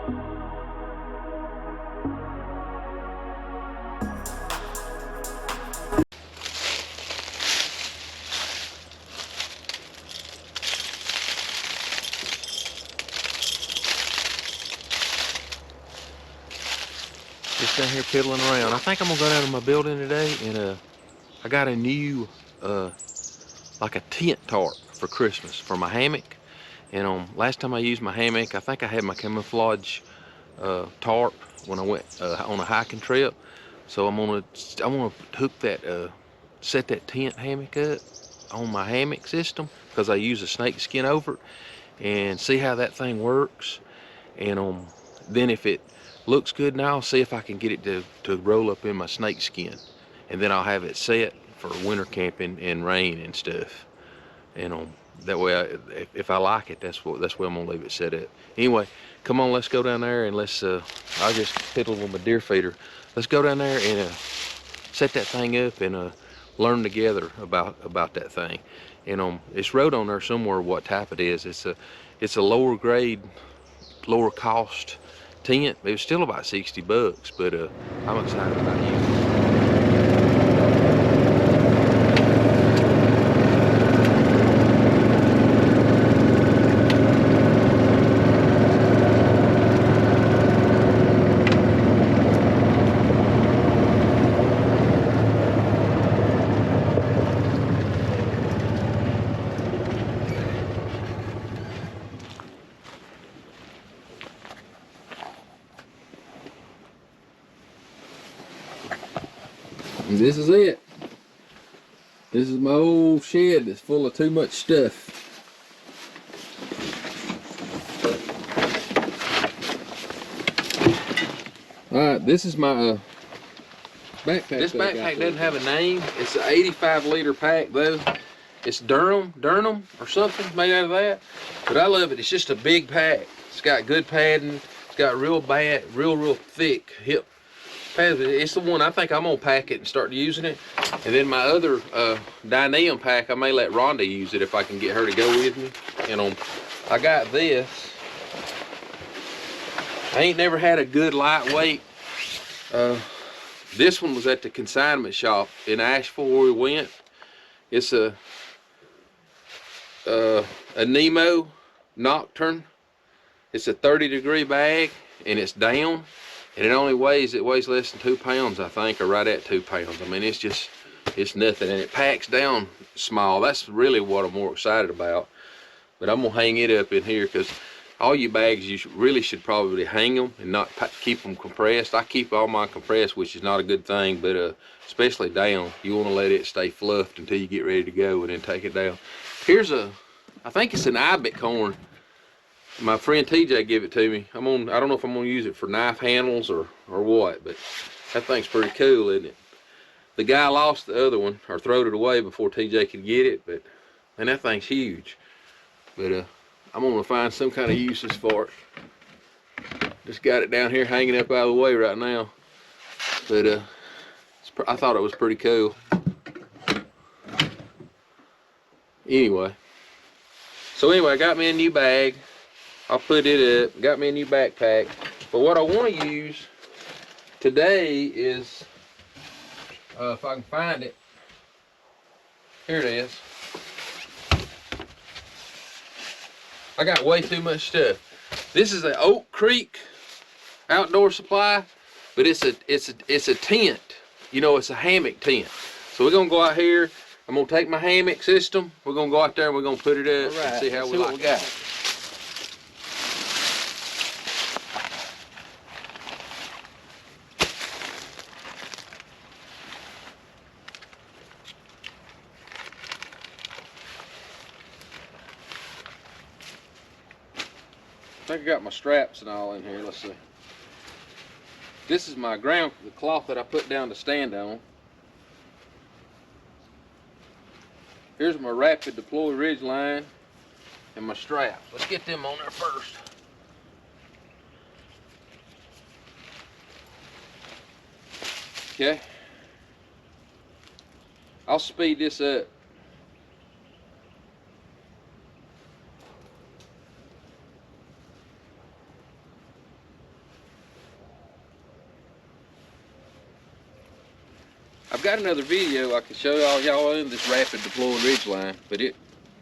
Just down here piddling around. I think I'm gonna go down to my building today and I got a new like a tent tarp for Christmas for my hammock. And last time I used my hammock, I think I had my camouflage tarp when I went on a hiking trip. So I'm gonna hook that set that tent hammock up on my hammock system because I use a snake skin over it and see how that thing works. And then if it looks good now, I'll see if I can get it to roll up in my snake skin, and then I'll have it set for winter camping and rain and stuff. And that way, if I like it, that's where I'm gonna leave it set up. Anyway, come on, let's go down there and let's. I'll just fiddle with my deer feeder. Let's go down there and set that thing up and learn together about that thing. And it's wrote on there somewhere what type it is. It's a lower grade, lower cost tent. It was still about 60 bucks, but I'm excited about using it. And this is it. This is my old shed that's full of too much stuff. Alright, this is my backpack. This backpack doesn't have a name. It's an 85-liter pack though. It's Durham or something made out of that. But I love it. It's just a big pack. It's got good padding. It's got real thick hip pads. It's the one I think I'm gonna pack it and start using it. And then my other Dynam pack, I may let Rhonda use it if I can get her to go with me. And I got this. I ain't never had a good lightweight. This one was at the consignment shop in Asheville where we went. It's a Nemo Nocturne. It's a 30-degree bag and it's down, and it weighs less than 2 pounds, I think, or right at 2 pounds. I mean, it's nothing, and it packs down small. That's really what I'm more excited about. But I'm gonna hang it up in here because all your bags, you really should probably hang them and not keep them compressed. I keep all mine compressed, which is not a good thing, but especially down, you want to let it stay fluffed until you get ready to go and then take it down. Here's I think it's an ibex horn. My friend TJ gave it to me. I don't know if I'm gonna use it for knife handles or what, but that thing's pretty cool, isn't it? The guy lost the other one or throwed it away before TJ could get it, but man, that thing's huge. But I'm gonna find some kind of uses for it. Just got it down here hanging up out of the way right now, but I thought it was pretty cool. Anyway, I got me a new bag. I'll put it up. Got me a new backpack. But what I want to use today is, if I can find it, here it is. I got way too much stuff. This is an Oak Creek outdoor supply, but it's a tent. You know, it's a hammock tent. So we're gonna go out here. I'm gonna take my hammock system. We're gonna go out there and we're gonna put it up and see how we like it. I think I got my straps and all in here. Let's see. This is my the cloth that I put down to stand on. Here's my rapid deploy ridge line and my straps. Let's get them on there first. Okay. I'll speed this up. I've got another video I can show y'all in this rapid deploy ridge line, but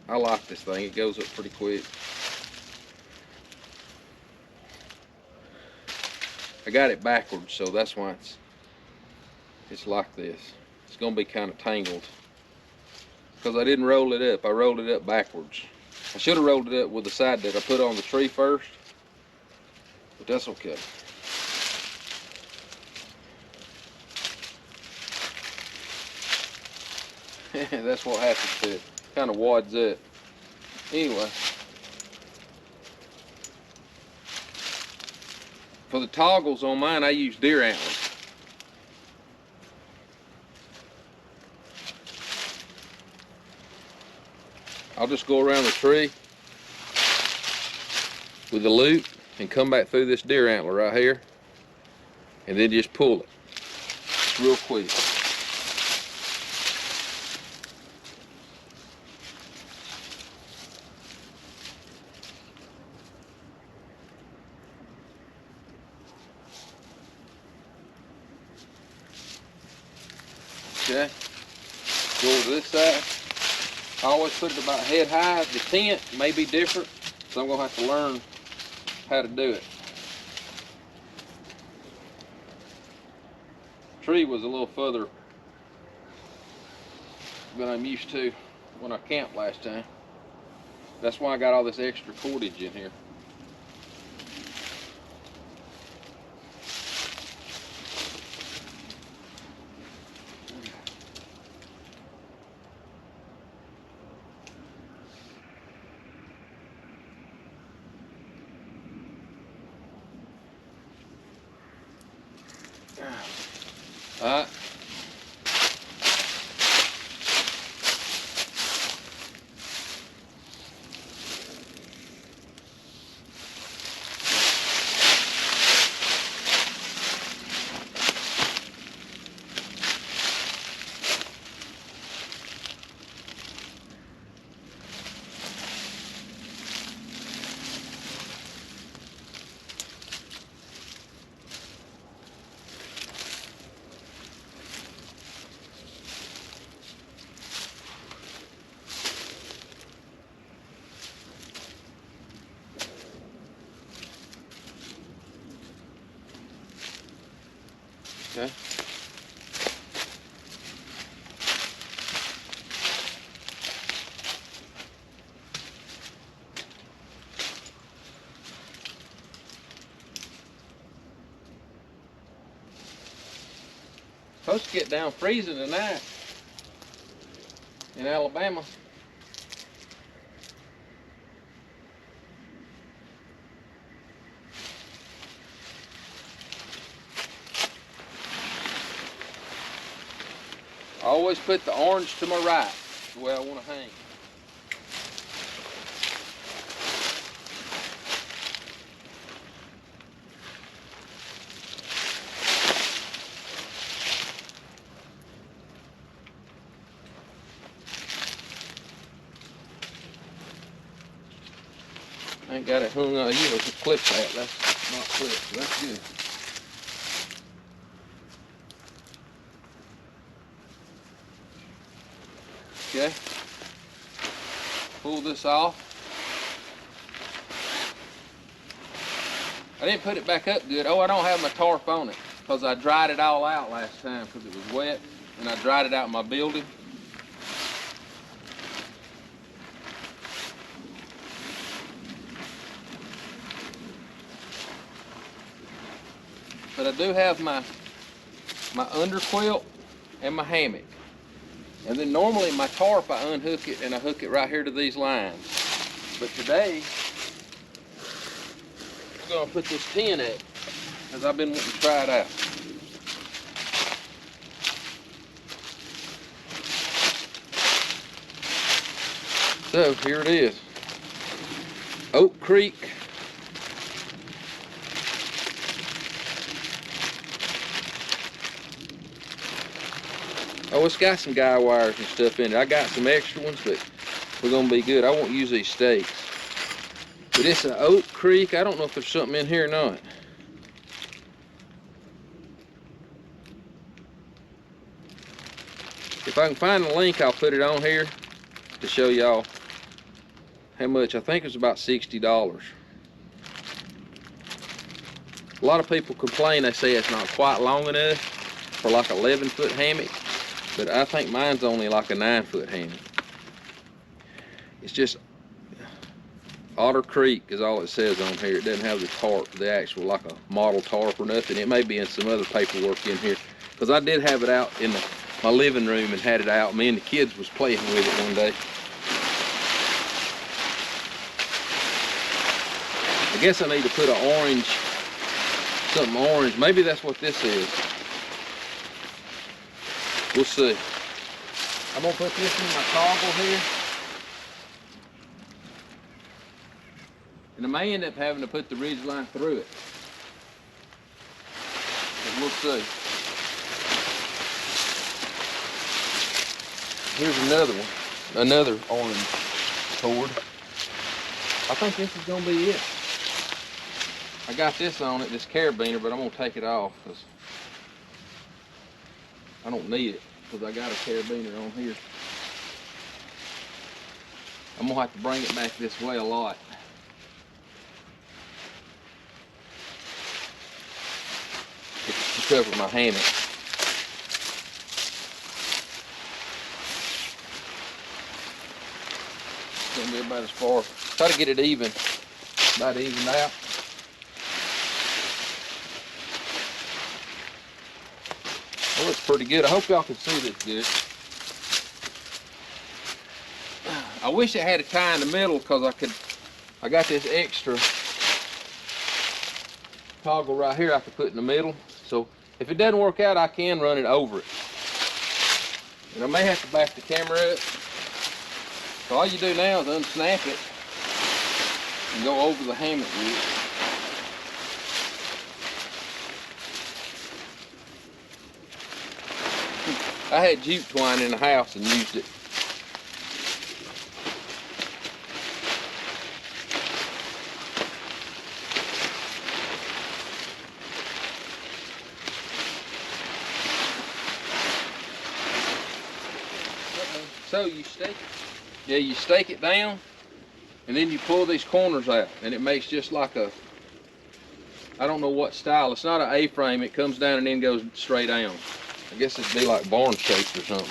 I like this thing. It goes up pretty quick. I got it backwards, so that's why it's like this. It's gonna be kind of tangled because I didn't roll it up. I rolled it up backwards. I should have rolled it up with the side that I put on the tree first, but that's okay. That's what happens to it. Kind of wads up. Anyway, for the toggles on mine, I use deer antlers. I'll just go around the tree with the loop and come back through this deer antler right here, and then just pull it. It's real quick. Okay, go over to this side. I always put it about head high. The tent may be different, so I'm gonna have to learn how to do it. Tree was a little further than I'm used to when I camped last time. That's why I got all this extra cordage in here. Alright. Okay. Supposed to get down freezing tonight in Alabama. I always put the orange to my right, the way I want to hang. I ain't got it hung on. You know, just clip that. That's not clipped, so that's good. Okay. Pull this off. I didn't put it back up good. Oh, I don't have my tarp on it because I dried it all out last time because it was wet, and I dried it out in my building. But I do have my under quilt and my hammock. And then normally my tarp, I unhook it and I hook it right here to these lines. But today, I'm gonna put this tent up because I've been wanting to try it out. So here it is. Oak Creek. Oh, it's got some guy wires and stuff in it. I got some extra ones, but we're gonna be good. I won't use these stakes. But it's an Oak Creek. I don't know if there's something in here or not. If I can find the link, I'll put it on here to show y'all how much. I think it was about $60. A lot of people complain, they say it's not quite long enough for like 11-foot hammock, but I think mine's only like a 9-foot hammock. It's just Otter Creek is all it says on here. It doesn't have the tarp, the actual like a model tarp or nothing. It may be in some other paperwork in here, because I did have it out in my living room and had it out. Me and the kids was playing with it one day. I guess I need to put an orange, something orange. Maybe that's what this is. We'll see. I'm gonna put this in my toggle here. And I may end up having to put the ridge line through it. But we'll see. Here's another one. Another orange cord. I think this is gonna be it. I got this on it, this carabiner, but I'm gonna take it off because I don't need it, because I got a carabiner on here. I'm gonna have to bring it back this way a lot. To cover my hammock. It's gonna be about as far. Try to get it even, about evened out. Well, looks pretty good. I hope y'all can see this good. I wish it had a tie in the middle, because I got this extra toggle right here I could put in the middle. So if it doesn't work out, I can run it over it. And I may have to back the camera up. So all you do now is unsnap it and go over the hammock with it. I had jute twine in the house and used it. So you stake it. Yeah, you stake it down, and then you pull these corners out, and it makes just like a, I don't know what style. It's not an A-frame. It comes down and then goes straight down. I guess it'd be like barn shaped or something.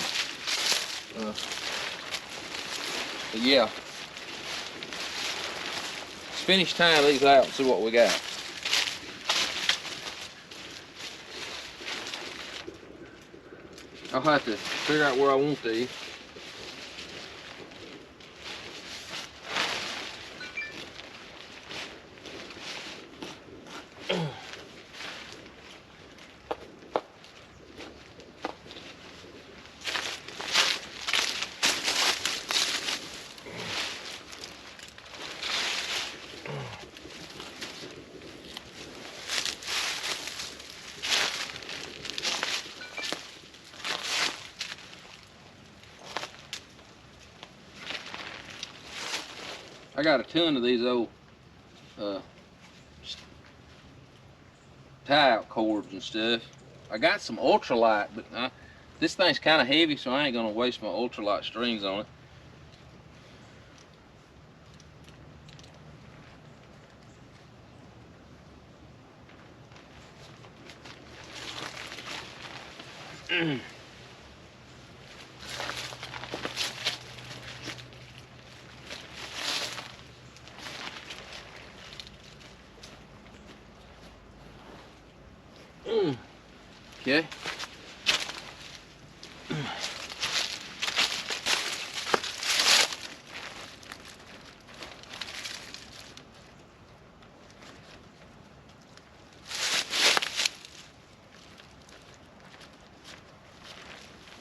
But yeah. Let's finish tying these out and see what we got. I'll have to figure out where I want these. I got a ton of these old tie-out cords and stuff. I got some ultralight, but this thing's kind of heavy, so I ain't gonna waste my ultralight strings on it. Okay.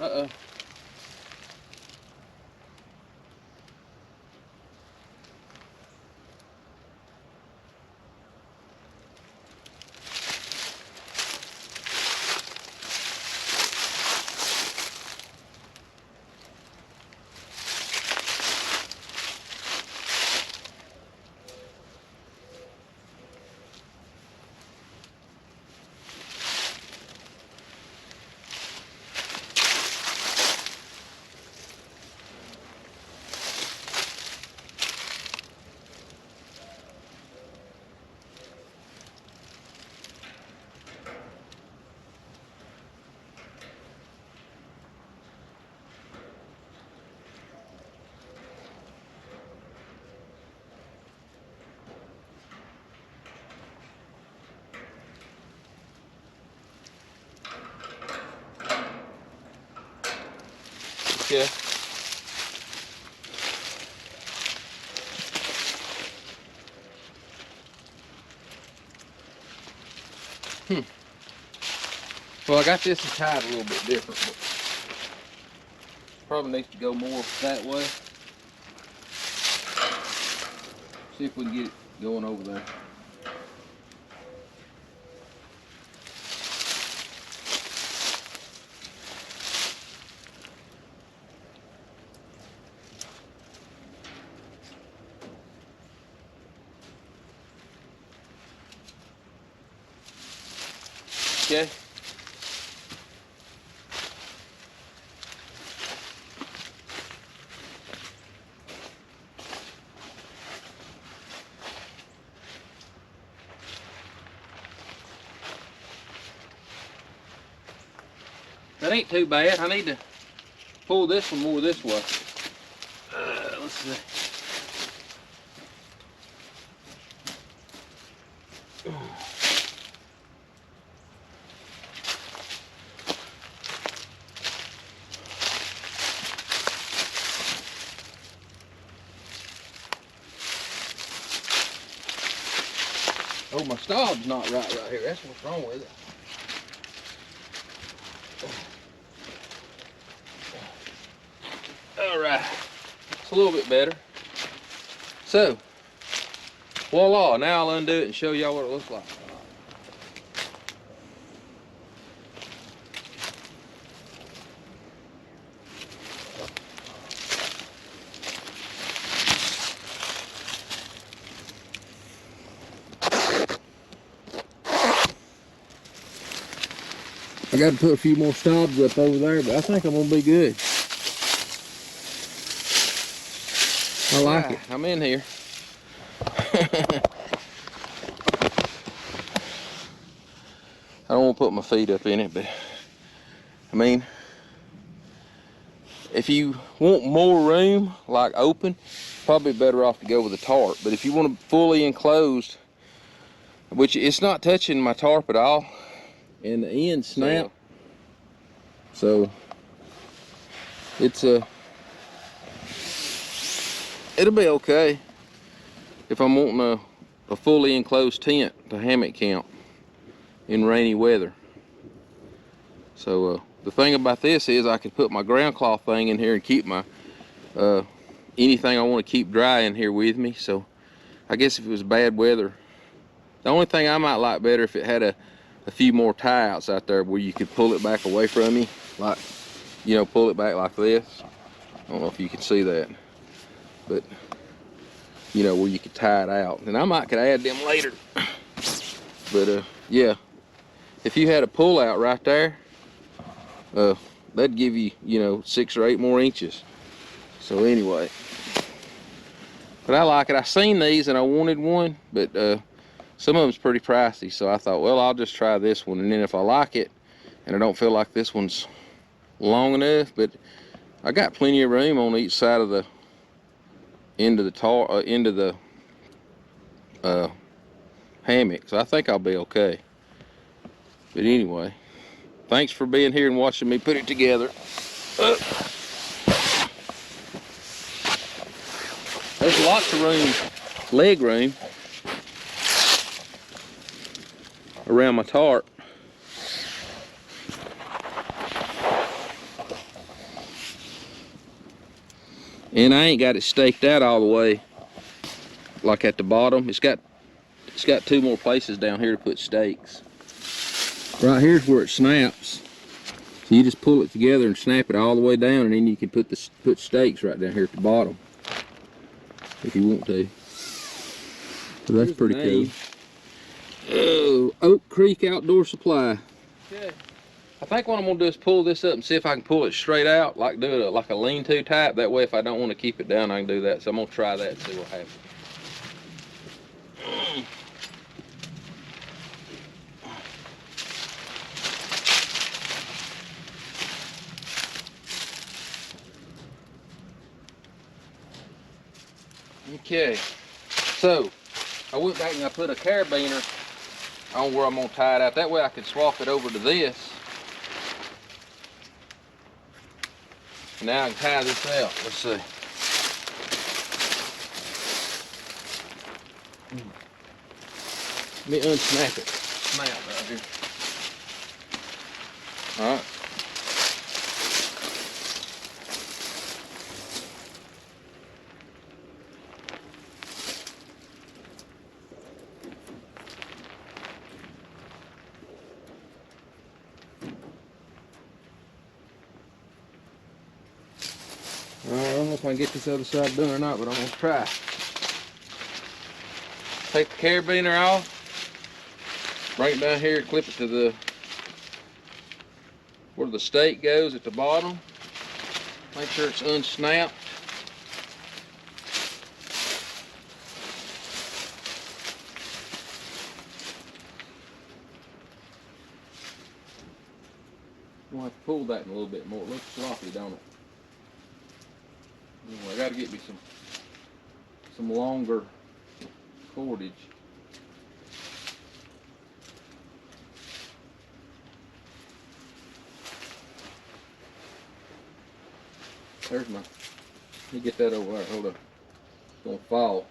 Uh-oh. Okay. Well, I got this tied a little bit different, but probably needs to go more that way. See if we can get it going over there. Okay. That ain't too bad. I need to pull this one more this way. Let's see. Oh, my stob's not right here. That's what's wrong with it. All right, it's a little bit better. So, voila, now I'll undo it and show y'all what it looks like. I got to put a few more stobs up over there, but I think I'm gonna be good. I like it. I'm in here. I don't want to put my feet up in it, but I mean, if you want more room, like open, probably better off to go with a tarp. But if you want it fully enclosed, which it's not touching my tarp at all, and the end snap, so it's it'll be okay if I'm wanting a fully enclosed tent to hammock camp in rainy weather. So the thing about this is I can put my ground cloth thing in here and keep my anything I want to keep dry in here with me. So I guess if it was bad weather, the only thing I might like better if it had a few more tie outs out there where you could pull it back away from me, like, you know, pull it back like this. I don't know if you can see that, but you know, where you could tie it out, and I might could add them later. But yeah, if you had a pull out right there, that'd give you, you know, 6 or 8 more inches. So anyway, but I like it. I seen these and I wanted one, but some of them's pretty pricey, so I thought, well, I'll just try this one, and then if I like it and I don't feel like this one's long enough, but I got plenty of room on each side of the end of the hammock, so I think I'll be okay. But anyway, thanks for being here and watching me put it together. There's lots of room, leg room, around my tarp. And I ain't got it staked out all the way, like at the bottom. It's got 2 more places down here to put stakes. Right here's where it snaps. So you just pull it together and snap it all the way down, and then you can put stakes right down here at the bottom if you want to. So that's pretty cool. Oh, Oak Creek Outdoor Supply. Okay. I think what I'm gonna do is pull this up and see if I can pull it straight out, like do it like a lean-to type. That way, if I don't want to keep it down, I can do that. So I'm gonna try that and see what happens. Okay, so I went back and I put a carabiner on where I'm gonna tie it out. That way I can swap it over to this. Now I can tie this out. Let's see. Let me unsnap it. Snap right here. All right. I don't know if I can get this other side done or not, but I'm gonna try. Take the carabiner off, bring it down here, clip it to the where the stake goes at the bottom. Make sure it's unsnapped. I'm gonna have to pull that in a little bit more. It looks sloppy, don't it? Anyway, I gotta get me some longer cordage. There's my, let me get that over there, hold up. It's gonna fall.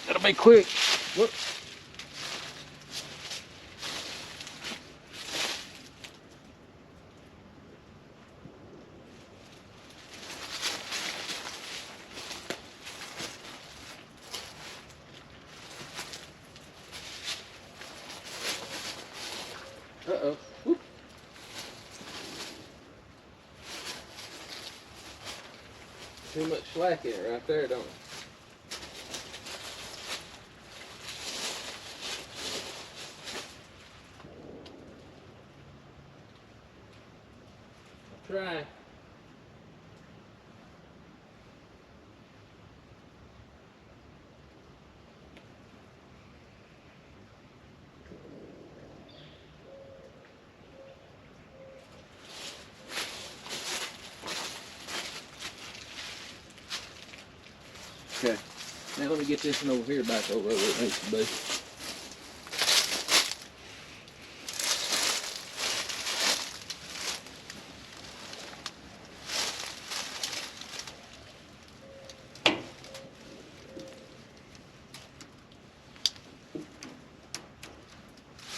That'll be quick. Whoops. Uh-oh. Whoop. Too much slack in it right there, don't it? Try. Okay, now let me get this one over here back over where it needs to be.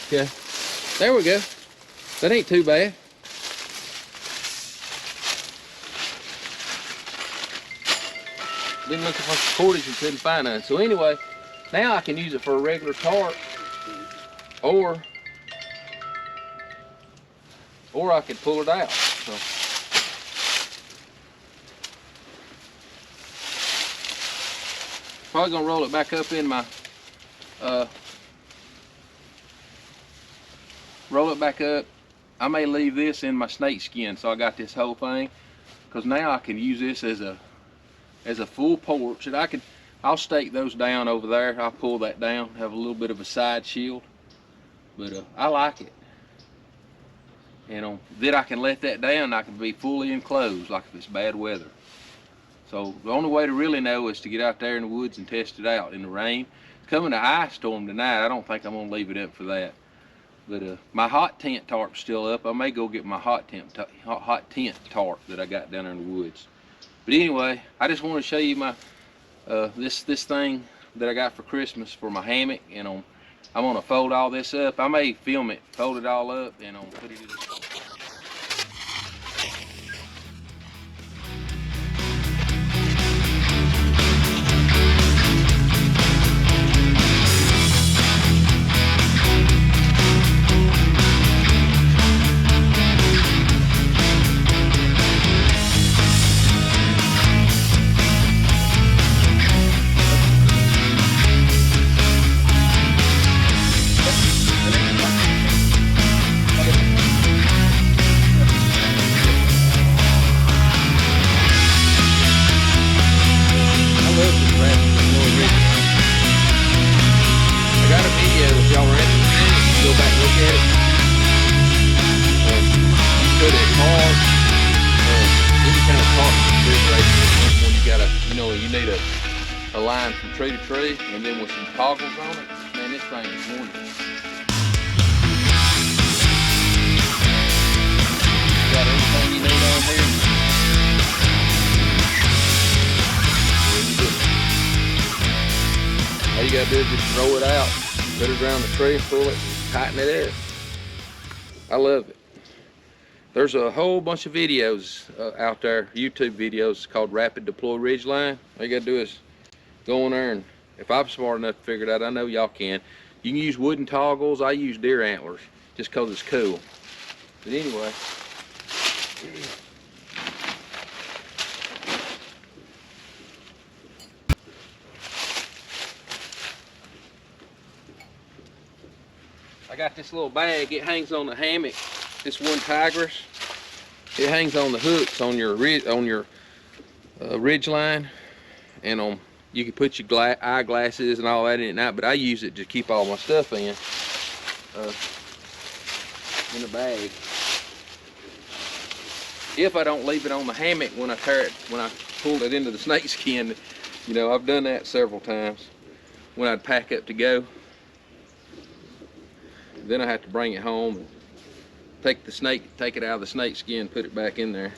Okay, there we go. That ain't too bad. Been looking for some cordage and couldn't find none. So anyway, now I can use it for a regular tarp, or I could pull it out. So probably gonna roll it back up in my roll it back up. I may leave this in my snake skin, so I got this whole thing, because now I can use this as a full porch. And I'll stake those down over there. I'll pull that down, have a little bit of a side shield, but I like it. And then I can let that down. I can be fully enclosed, like if it's bad weather. So the only way to really know is to get out there in the woods and test it out in the rain. It's coming an ice storm tonight. I don't think I'm gonna leave it up for that. But my hot tent tarp's still up. I may go get my hot tent tarp that I got down there in the woods. But anyway, I just want to show you my this thing that I got for Christmas for my hammock, and I'm gonna fold all this up. I may film it, fold it all up, and put it in. You need a line from tree to tree, and then with some toggles on it, man, Man, this thing is wonderful. Got everything you need on here. All you gotta do is just throw it out, put it around the tree, pull it, tighten it up. I love it. There's a whole bunch of videos out there, YouTube videos called Rapid Deploy Ridgeline. All you gotta do is go on there, and if I'm smart enough to figure it out, I know y'all can. You can use wooden toggles. I use deer antlers just cause it's cool. But anyway. I got this little bag. It hangs on the hammock. This one Tigress. It hangs on the hooks on your ridge line, and you can put your eyeglasses and all that in at night. But I use it to keep all my stuff in the bag. If I don't leave it on the hammock when I pull it into the snake skin, you know, I've done that several times when I'd pack up to go. Then I have to bring it home and take it out of the snake skin, put it back in there.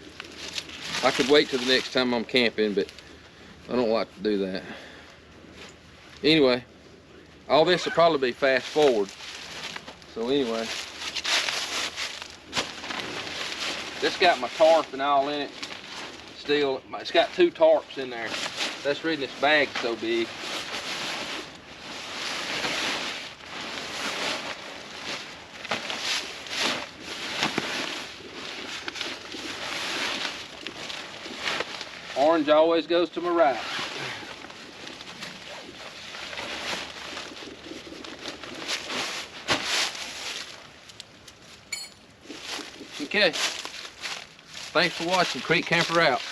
I could wait till the next time I'm camping, but I don't like to do that. Anyway, all this will probably be fast forward. So anyway, this got my tarp and all in it. Still, it's got 2 tarps in there. That's the reason this bag's so big. Orange always goes to my right. Okay. Thanks for watching. Creek Camper out.